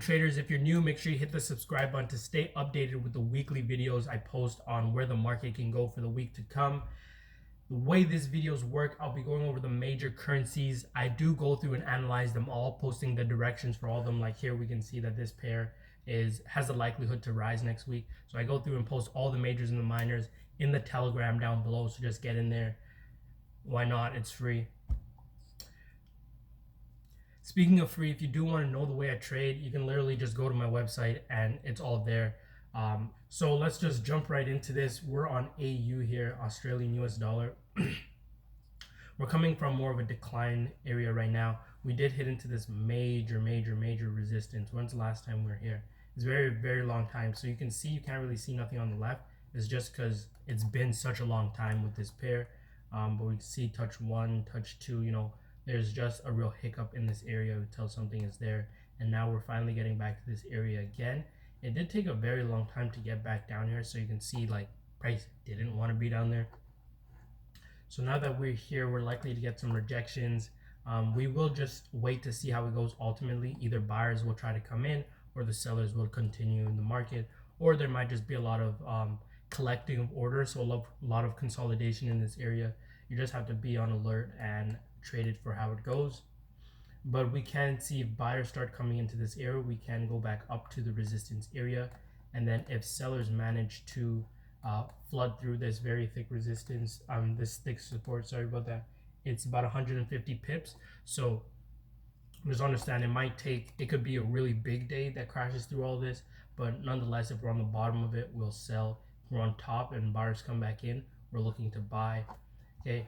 traders, if you're new, make sure you hit the subscribe button to stay updated with the weekly videos I post on where the market can go for the week to come. The way these videos work, I'll be going over the major currencies. I do go through and analyze them all, posting the directions for all of them. Like here we can see that this pair has the likelihood to rise next week. So I go through and post all the majors and the minors in the Telegram down below. So just get in there. Why not? It's free. Speaking of free, if you do want to know the way I trade, you can literally just go to my website and it's all there. So let's just jump right into this. We're on AU here, Australian US dollar. We're coming from more of a decline area right now. We did hit into this major resistance. When's the last time we were here? It's very long time. So you can see, you can't really see nothing on the left. It's just because it's been such a long time with this pair. But we can see touch 1, touch 2, you know, there's just a real hiccup in this area until something is there. And now we're finally getting back to this area again. It did take a very long time to get back down here. So you can see like price didn't want to be down there. So now that we're here, we're likely to get some rejections. We will just wait to see how it goes ultimately. Either buyers will try to come in or the sellers will continue in the market, or there might just be a lot of collecting of orders. So a lot of consolidation in this area. You just have to be on alert and trade it for how it goes. But we can see if buyers start coming into this area, we can go back up to the resistance area. And then if sellers manage to flood through this very thick resistance, this thick support, sorry about that, it's about 150 pips. So just understand it could be a really big day that crashes through all this, but nonetheless, if we're on the bottom of it, we'll sell. If we're on top and buyers come back in, we're looking to buy. Okay.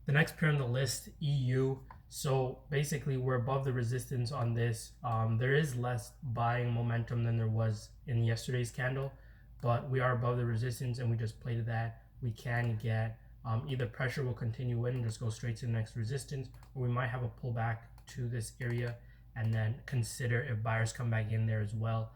The next pair on the list, EU. So basically we're above the resistance on this. There is less buying momentum than there was in yesterday's candle, but we are above the resistance and we just played that. We can get either pressure will continue in and just go straight to the next resistance, or we might have a pullback to this area and then consider, if buyers come back in there as well,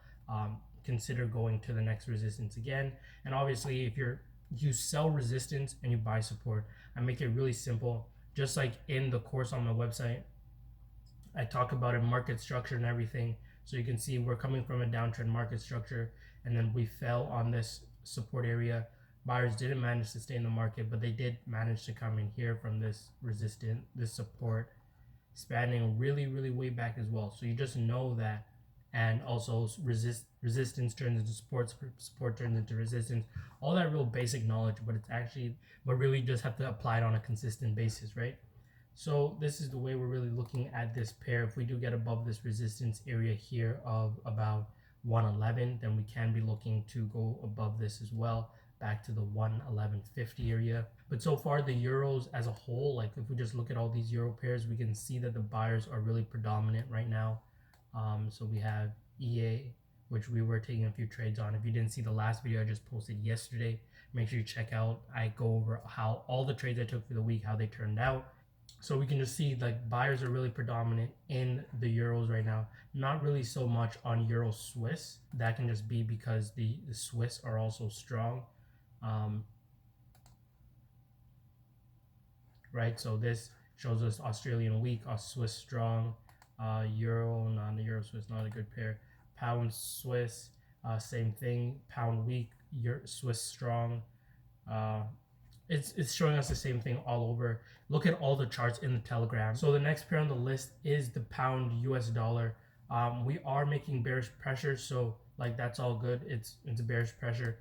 consider going to the next resistance again. And obviously if you sell resistance and you buy support, I make it really simple. Just like in the course on my website, I talk about a market structure and everything. So you can see we're coming from a downtrend market structure, and then we fell on this support area. Buyers didn't manage to stay in the market, but they did manage to come in here from this resistance, this support, spanning really way back as well. So you just know that. And also resistance turns into support, support turns into resistance, all that real basic knowledge, but really just have to apply it on a consistent basis, right? So this is the way we're really looking at this pair. If we do get above this resistance area here of about 111, then we can be looking to go above this as well, back to the 111.50 area. But so far the euros as a whole, like if we just look at all these euro pairs, we can see that the buyers are really predominant right now. So we have EA, which we were taking a few trades on. If you didn't see the last video I just posted yesterday, make sure you check out. I go over how all the trades I took for the week, how they turned out. So we can just see like buyers are really predominant in the euros right now. Not really so much on Euro Swiss. That can just be because the Swiss are also strong. Right, so this shows us Australian weak, Swiss strong. Euro, the Euro Swiss, not a good pair. Pound Swiss, same thing. Pound weak, Swiss strong. It's showing us the same thing all over. Look at all the charts in the Telegram. So the next pair on the list is the pound US dollar. We are making bearish pressure, so like that's all good. It's a bearish pressure.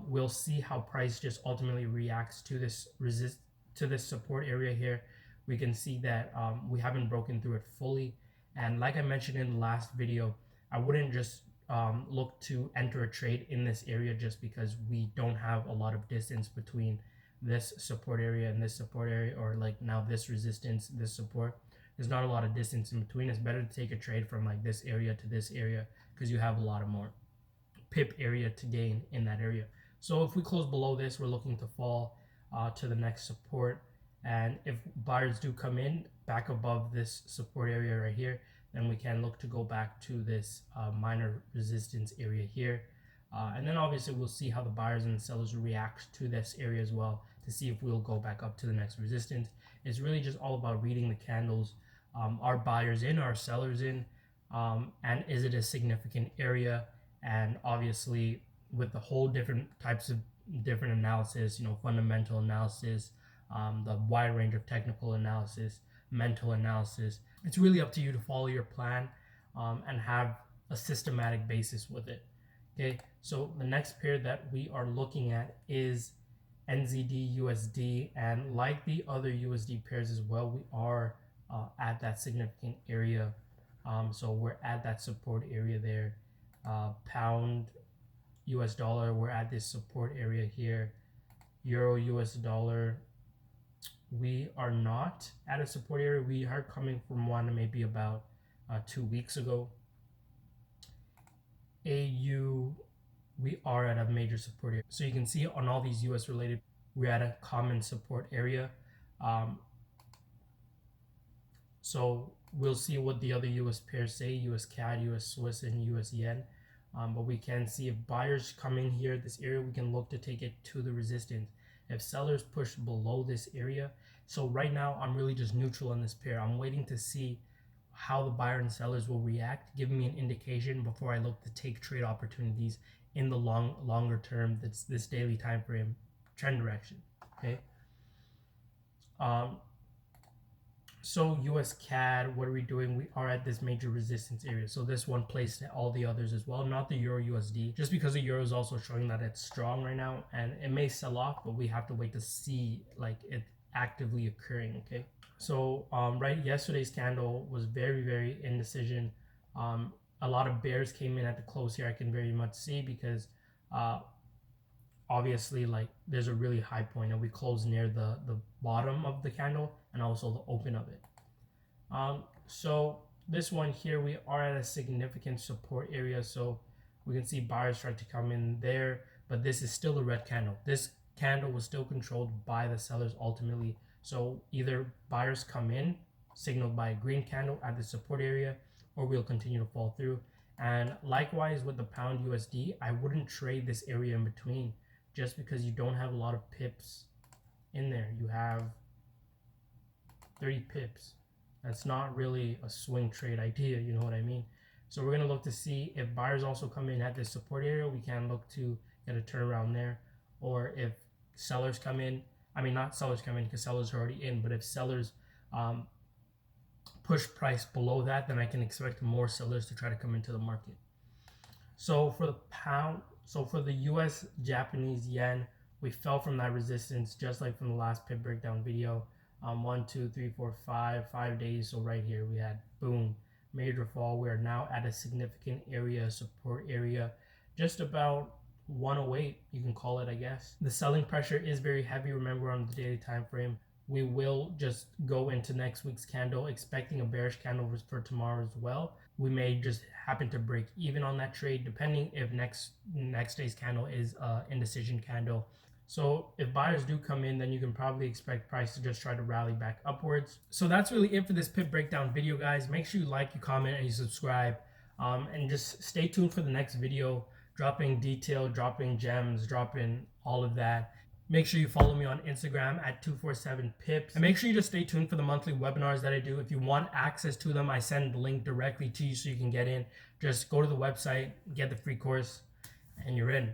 We'll see how price just ultimately reacts to this support area here. We can see that we haven't broken through it fully. And like I mentioned in the last video, I wouldn't just look to enter a trade in this area just because we don't have a lot of distance between this support area and this support area, or like now this resistance, this support. There's not a lot of distance in between. It's better to take a trade from like this area to this area because you have a lot of more pip area to gain in that area. So if we close below this, we're looking to fall to the next support. And if buyers do come in back above this support area right here, then we can look to go back to this minor resistance area here. And then obviously we'll see how the buyers and the sellers react to this area as well to see if we'll go back up to the next resistance. It's really just all about reading the candles. Are buyers in, are sellers in? and is it a significant area? And obviously, with the whole different types of different analysis, fundamental analysis, the wide range of technical analysis, mental analysis, it's really up to you to follow your plan and have a systematic basis with it. Okay, so the next pair that we are looking at is NZD USD, and like the other USD pairs as well, we are at that significant area. So we're at that support area there. Pound US dollar, we're at this support area here. Euro US dollar, we are not at a support area. We are coming from one maybe about 2 weeks ago. AU, we are at a major support area. So you can see on all these US related, we're at a common support area. So we'll see what the other US pairs say, US CAD, US Swiss, and US Yen. But we can see if buyers come in here, this area, we can look to take it to the resistance. If sellers push below this area, so right now I'm really just neutral on this pair. I'm waiting to see how the buyer and sellers will react, giving me an indication before I look to take trade opportunities in the longer term. That's this daily time frame trend direction. Okay. So US CAD, what are we doing? We are at this major resistance area. So this one placed all the others as well, not the Euro USD, just because the Euro is also showing that it's strong right now and it may sell off, but we have to wait to see like it actively occurring. Okay. So yesterday's candle was very, very indecision. A lot of bears came in at the close here. I can very much see because obviously like there's a really high point and we closed near the bottom of the candle and also the open of it. So this one here, we are at a significant support area. So we can see buyers try to come in there, but this is still a red candle. This candle was still controlled by the sellers ultimately. So either buyers come in, signaled by a green candle at the support area, or we'll continue to fall through. And likewise with the pound USD, I wouldn't trade this area in between just because you don't have a lot of pips in there. You have 30 pips. That's not really a swing trade idea, you know what I mean? So we're gonna look to see if buyers also come in at this support area, we can look to get a turnaround there. Or if sellers come in, not sellers come in because sellers are already in, but if sellers push price below that, then I can expect more sellers to try to come into the market. So for the pound, so for the US Japanese yen, we fell from that resistance just like from the last Pip Breakdown video. 1, 2, 3, 4, 5 days. So right here we had boom, major fall. We are now at a significant area, support area, just about 108, you can call it, I guess. The selling pressure is very heavy. Remember, on the daily time frame, we will just go into next week's candle expecting a bearish candle for tomorrow as well. We may just happen to break even on that trade depending if next day's candle is indecision candle. So if buyers do come in, then you can probably expect price to just try to rally back upwards. So that's really it for this Pip Breakdown video, guys. Make sure you like, you comment, and you subscribe. And just stay tuned for the next video, dropping detail, dropping gems, dropping all of that. Make sure you follow me on Instagram at 247pips. And make sure you just stay tuned for the monthly webinars that I do. If you want access to them, I send the link directly to you so you can get in. Just go to the website, get the free course, and you're in.